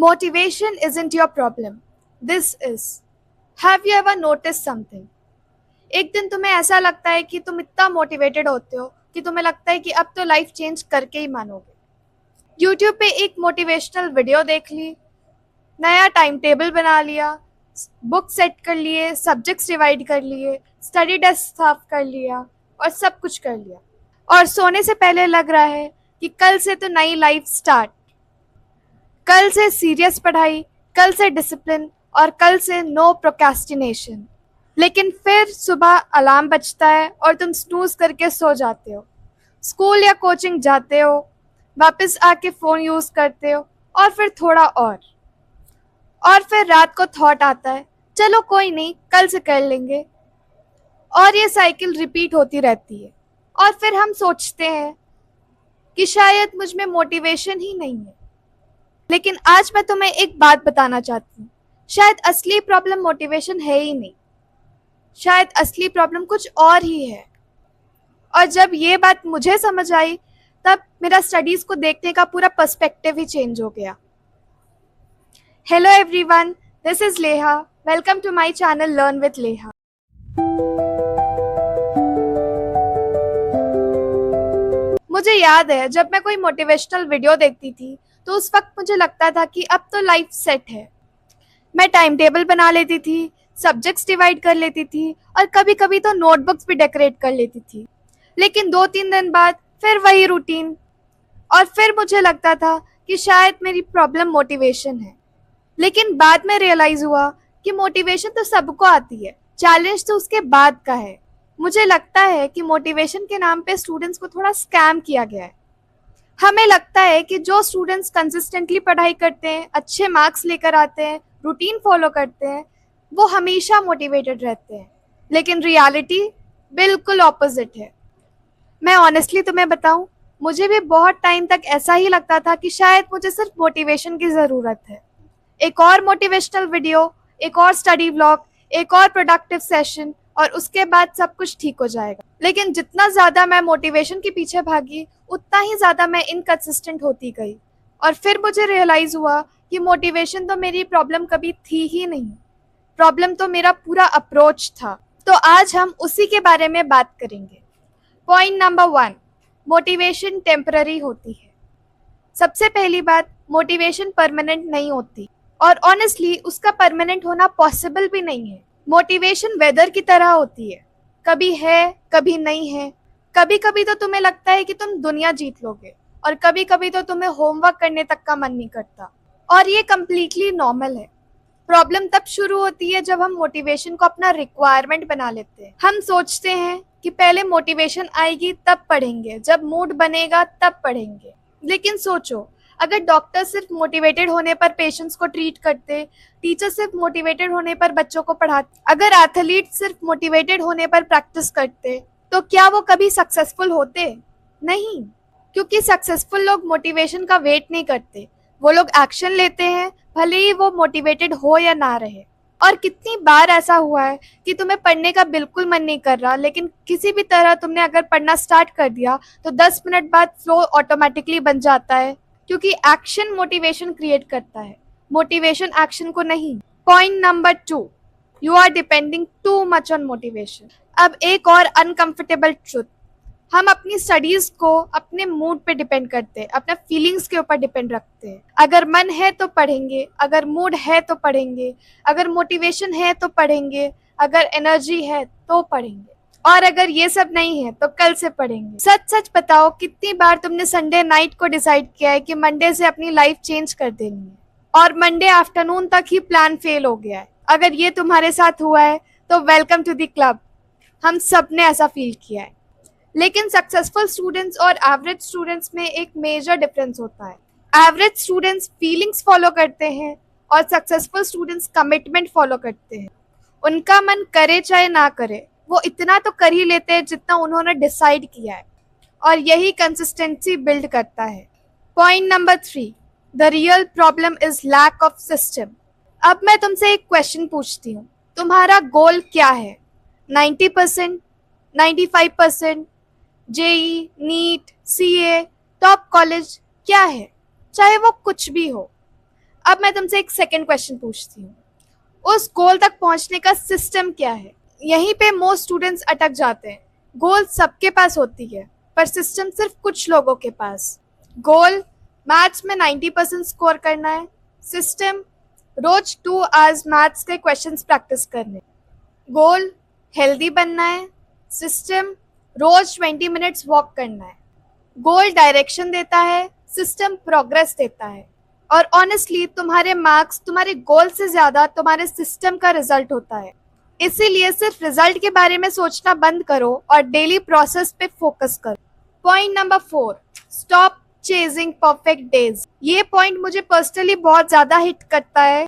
Motivation isn't your problem. This is. Have you ever noticed something? एक दिन तुम्हें ऐसा लगता है कि तुम इतना मोटिवेटेड होते हो कि तुम्हें लगता है कि अब तो लाइफ चेंज करके ही मानोगे। यूट्यूब पे एक मोटिवेशनल वीडियो देख ली, नया टाइम टेबल बना लिया, बुक सेट कर लिए, सब्जेक्ट्स डिवाइड कर लिए, स्टडी डेस्क साफ कर लिया और सब कुछ कर लिया। और सोने से पहले लग रहा है कि कल से तो नई लाइफ स्टार्ट, कल से सीरियस पढ़ाई, कल से डिसिप्लिन और कल से नो प्रोक्रेस्टिनेशन। लेकिन फिर सुबह अलार्म बजता है और तुम स्नूज करके सो जाते हो। स्कूल या कोचिंग जाते हो, वापस आके फ़ोन यूज़ करते हो और फिर थोड़ा और फिर रात को थॉट आता है, चलो कोई नहीं, कल से कर लेंगे। और ये साइकिल रिपीट होती रहती है। और फिर हम सोचते हैं कि शायद मुझ में मोटिवेशन ही नहीं है। लेकिन आज मैं तुम्हें एक बात बताना चाहती हूँ, शायद असली प्रॉब्लम मोटिवेशन है ही नहीं, शायद असली प्रॉब्लम कुछ और ही है। और जब ये बात मुझे समझ आई, तब मेरा स्टडीज को देखने का पूरा पर्सपेक्टिव ही चेंज हो गया। Hello everyone, this is Leha. Welcome to my channel learn with Leha. मुझे याद है जब मैं कोई मोटिवेशनल वीडियो देखती थी तो उस वक्त मुझे लगता था कि अब तो लाइफ सेट है। मैं टाइम टेबल बना लेती थी, सब्जेक्ट्स डिवाइड कर लेती थी और कभी कभी तो नोटबुक्स भी डेकोरेट कर लेती थी। लेकिन 2-3 दिन बाद फिर वही रूटीन, और फिर मुझे लगता था कि शायद मेरी प्रॉब्लम मोटिवेशन है। लेकिन बाद में रियलाइज हुआ कि मोटिवेशन तो सबको आती है, चैलेंज तो उसके बाद का है। मुझे लगता है कि मोटिवेशन के नाम पे स्टूडेंट्स को थोड़ा स्कैम किया गया है। हमें लगता है कि जो स्टूडेंट्स कंसिस्टेंटली पढ़ाई करते हैं, अच्छे मार्क्स लेकर आते हैं, रूटीन फॉलो करते हैं, वो हमेशा मोटिवेटेड रहते हैं। लेकिन रियलिटी बिल्कुल ऑपोजिट है। मैं ऑनेस्टली तुम्हें बताऊं, मुझे भी बहुत टाइम तक ऐसा ही लगता था कि शायद मुझे सिर्फ मोटिवेशन की ज़रूरत है। एक और मोटिवेशनल वीडियो, एक और स्टडी व्लॉग, एक और प्रोडक्टिव सेशन और उसके बाद सब कुछ ठीक हो जाएगा। लेकिन जितना ज़्यादा मैं मोटिवेशन के पीछे भागी, उतना ही ज़्यादा मैं इनकंसिस्टेंट होती गई। और फिर मुझे रियलाइज़ हुआ कि मोटिवेशन तो मेरी प्रॉब्लम कभी थी ही नहीं, प्रॉब्लम तो मेरा पूरा अप्रोच था। तो आज हम उसी के बारे में बात करेंगे। पॉइंट नंबर 1, मोटिवेशन टेम्पररी होती है। सबसे पहली बात, मोटिवेशन परमानेंट नहीं होती और ऑनेस्टली उसका परमानेंट होना पॉसिबल भी नहीं है। मोटिवेशन वेदर की तरह होती है, कभी है कभी नहीं है। कभी कभी तो तुम्हें लगता है कि तुम दुनिया जीत लोगे और कभी कभी तो तुम्हें होमवर्क करने तक का मन नहीं करता, और ये कम्प्लीटली नॉर्मल है। प्रॉब्लम तब शुरू होती है जब हम मोटिवेशन को अपना रिक्वायरमेंट बना लेते हैं। हम सोचते हैं कि पहले मोटिवेशन आएगी तब पढ़ेंगे, जब मूड बनेगा तब पढ़ेंगे। लेकिन सोचो, अगर डॉक्टर सिर्फ मोटिवेटेड होने पर पेशेंट्स को ट्रीट करते, टीचर सिर्फ मोटिवेटेड होने पर बच्चों को पढ़ाते, अगर एथलीट सिर्फ मोटिवेटेड होने पर प्रैक्टिस करते, तो क्या वो कभी सक्सेसफुल होते? नहीं, क्योंकि सक्सेसफुल लोग मोटिवेशन का वेट नहीं करते, वो लोग एक्शन लेते हैं, भले ही वो मोटिवेटेड हो या ना रहे। और कितनी बार ऐसा हुआ है कि तुम्हें पढ़ने का बिल्कुल मन नहीं कर रहा, लेकिन किसी भी तरह तुमने अगर पढ़ना स्टार्ट कर दिया तो 10 मिनट बाद फ्लो ऑटोमेटिकली बन जाता है, क्योंकि एक्शन मोटिवेशन क्रिएट करता है, मोटिवेशन एक्शन को नहीं। Point number 2, you are depending too much on motivation. अब एक और अनकंफर्टेबल ट्रुथ, हम अपनी स्टडीज को अपने मूड पे डिपेंड करते हैं, अपने फीलिंग्स के ऊपर डिपेंड रखते हैं। अगर मन है तो पढ़ेंगे, अगर मूड है तो पढ़ेंगे, अगर मोटिवेशन है तो पढ़ेंगे, अगर एनर्जी है तो पढ़ेंगे, और अगर ये सब नहीं है तो कल से पढ़ेंगे। सच सच बताओ, कितनी बार तुमने संडे नाइट को डिसाइड किया है कि मंडे से अपनी लाइफ चेंज कर देनी है, और मंडे आफ्टरनून तक ही प्लान फेल हो गया है? अगर ये तुम्हारे साथ हुआ है तो वेलकम टू द क्लब। हम सब ने ऐसा फील किया है। लेकिन सक्सेसफुल स्टूडेंट्स और एवरेज स्टूडेंट्स में एक मेजर डिफरेंस होता है। एवरेज स्टूडेंट्स फीलिंग्स फॉलो करते हैं और सक्सेसफुल स्टूडेंट्स कमिटमेंट फॉलो करते हैं। उनका मन करे चाहे ना करे, वो इतना तो कर ही लेते हैं जितना उन्होंने डिसाइड किया है, और यही कंसिस्टेंसी बिल्ड करता है। Point number 3, the real problem is lack of system. अब मैं तुमसे एक क्वेश्चन पूछती हूँ, तुम्हारा गोल क्या है? 90%, 95%, JEE, NEET, CA, top college, क्या है? चाहे वो कुछ भी हो, अब मैं तुमसे एक सेकंड क्वेश्चन पूछती हूँ, उस गोल तक पहुंचने का सिस्टम क्या है? यहीं पे मोस्ट स्टूडेंट्स अटक जाते हैं। गोल सबके पास होती है, पर सिस्टम सिर्फ कुछ लोगों के पास। गोल मैथ्स में 90% स्कोर करना है। सिस्टम रोज 2 आवर्स मैथ्स के क्वेश्चंस प्रैक्टिस करने। गोल हेल्दी बनना है। सिस्टम रोज 20 मिनट्स वॉक करना है। गोल डायरेक्शन देता है, सिस्टम प्रोग्रेस देता है। और ऑनेस्टली तुम्हारे मार्क्स तुम्हारे गोल से ज्यादा तुम्हारे सिस्टम का रिजल्ट होता है। इसीलिए सिर्फ रिजल्ट के बारे में सोचना बंद करो और डेली प्रोसेस पे फोकस करो। Point number 4, stop chasing perfect days. ये पॉइंट मुझे पर्सनली बहुत ज्यादा हिट करता है,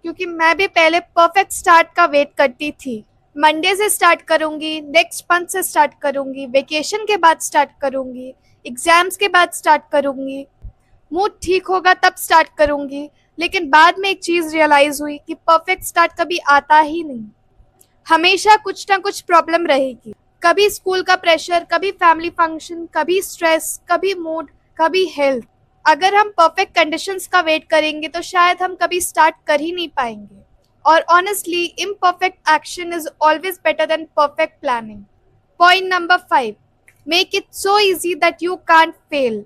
क्योंकि मैं भी पहले परफेक्ट स्टार्ट का वेट करती थी। मंडे से स्टार्ट करूंगी, नेक्स्ट मंथ से स्टार्ट करूंगी, वेकेशन के बाद स्टार्ट करूंगी, एग्जाम्स के बाद स्टार्ट करूंगी, मूड ठीक होगा तब स्टार्ट करूंगी। लेकिन बाद में एक चीज रियलाइज हुई कि परफेक्ट स्टार्ट कभी आता ही नहीं। हमेशा कुछ ना कुछ प्रॉब्लम रहेगी। कभी स्कूल का प्रेशर, कभी फैमिली फंक्शन, कभी स्ट्रेस, कभी मूड, कभी हेल्थ। अगर हम परफेक्ट कंडीशंस का वेट करेंगे तो शायद हम कभी स्टार्ट कर ही नहीं पाएंगे। और honestly imperfect action is always better than perfect planning. Point number 5, make it so easy that you can't fail.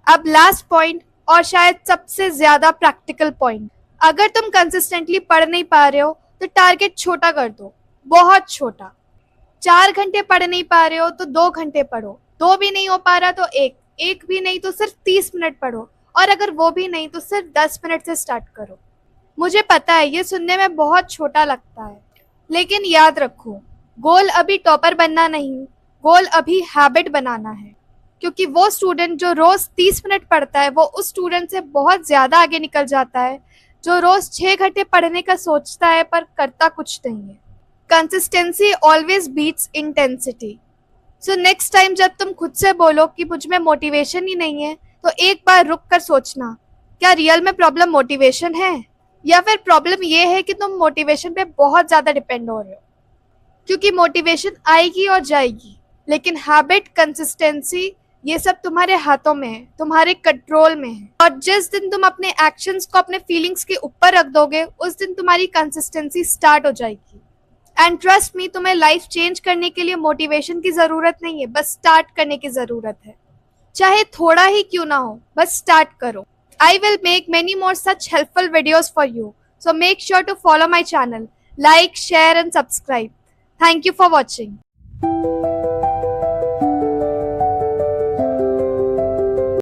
अब लास्ट पॉइंट, और शायद सबसे ज्यादा प्रैक्टिकल पॉइंट। अगर तुम कंसिस्टेंटली पढ़ नहीं पा रहे हो तो टारगेट छोटा कर दो, बहुत छोटा। 4 घंटे पढ़ नहीं पा रहे हो तो 2 घंटे पढ़ो, 2 भी नहीं हो पा रहा तो एक भी नहीं तो सिर्फ 30 मिनट पढ़ो, और अगर वो भी नहीं तो सिर्फ 10 मिनट से स्टार्ट करो। मुझे पता है ये सुनने में बहुत छोटा लगता है, लेकिन याद रखो, गोल अभी टॉपर बनना नहीं, गोल अभी हैबिट बनाना है। क्योंकि वो स्टूडेंट जो रोज 30 मिनट पढ़ता है वो उस स्टूडेंट से बहुत ज्यादा आगे निकल जाता है जो रोज 6 घंटे पढ़ने का सोचता है पर करता कुछ नहीं है। Consistency always beats intensity. So next time जब तुम खुद से बोलो कि मुझ में मोटिवेशन ही नहीं है, तो एक बार रुक कर सोचना, क्या रियल में प्रॉब्लम मोटिवेशन है, या फिर प्रॉब्लम ये है कि तुम मोटिवेशन पे बहुत ज्यादा डिपेंड हो रहे हो? क्योंकि मोटिवेशन आएगी और जाएगी, लेकिन हैबिट, कंसिस्टेंसी, ये सब तुम्हारे हाथों में है, तुम्हारे कंट्रोल में है। और जिस दिन तुम अपने एक्शंस को अपने फीलिंग्स के ऊपर रख दोगे, उस दिन तुम्हारी कंसिस्टेंसी स्टार्ट हो जाएगी। एंड ट्रस्ट मी, तुम्हें लाइफ चेंज करने के लिए मोटिवेशन की जरूरत नहीं है, बस स्टार्ट करने की जरूरत है। चाहे थोड़ा ही क्यों ना हो, बस स्टार्ट करो। I will make many more such helpful videos for you. So make sure to follow my channel, like, share and subscribe. Thank you for watching.